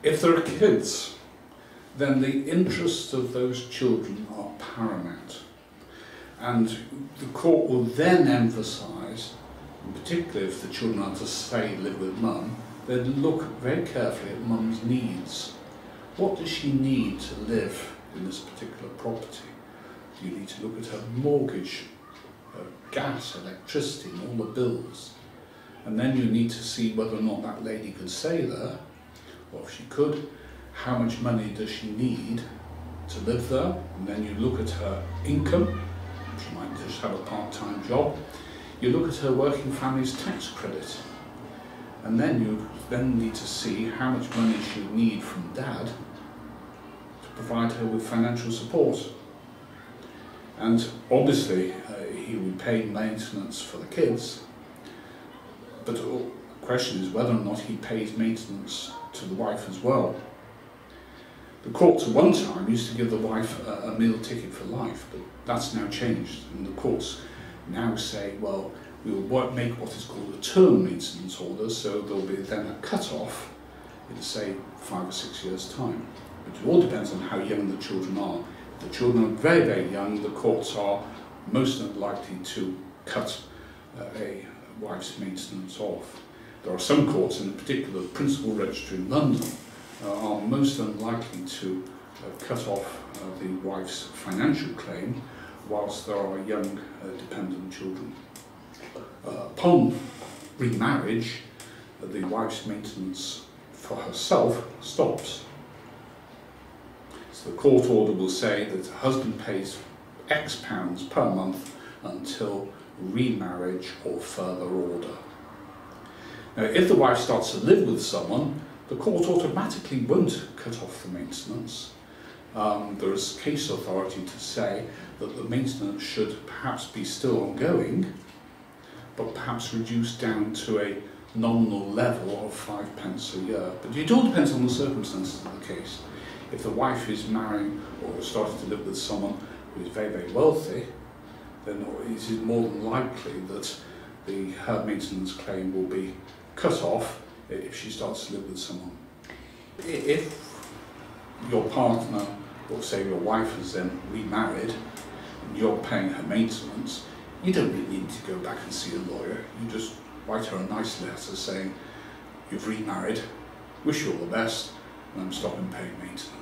If there are kids, then the interests of those children are paramount. And the court will then emphasise, particularly if the children are to say live with mum, they'd look very carefully at mum's needs. What does she need to live in this particular property? You need to look at her mortgage, her gas, electricity, and all the bills. And then you need to see whether or not that lady could stay there, or if she could, how much money does she need to live there? And then you look at her income. She might just have a part-time job. You look at her working family's tax credit. And then you need to see how much money she would need from Dad to provide her with financial support. And obviously he would pay maintenance for the kids, but the question is whether or not he pays maintenance to the wife as well. The courts at one time used to give the wife a meal ticket for life, but that's now changed, and the courts now say, well, we will make what is called a term maintenance order, so there will be then a cut-off in, say, 5 or 6 years' time. But it all depends on how young the children are. If the children are very, very young, the courts are most unlikely to cut a wife's maintenance off. There are some courts, in particular the Principal Registry in London, are most unlikely to cut off the wife's financial claim whilst there are young dependent children. Upon remarriage, the wife's maintenance for herself stops. So the court order will say that the husband pays X pounds per month until remarriage or further order. Now, if the wife starts to live with someone, the court automatically won't cut off the maintenance. There is case authority to say that the maintenance should perhaps be still ongoing, but perhaps reduced down to a nominal level of 5 pence a year. But it all depends on the circumstances of the case. If the wife is marrying or starting to live with someone who is very, very wealthy, then it is more than likely that her maintenance claim will be cut off if she starts to live with someone. If your partner, or say your wife, has then remarried and you're paying her maintenance, you don't really need to go back and see a lawyer. You just write her a nice letter saying, you've remarried, wish you all the best, and I'm stopping paying maintenance.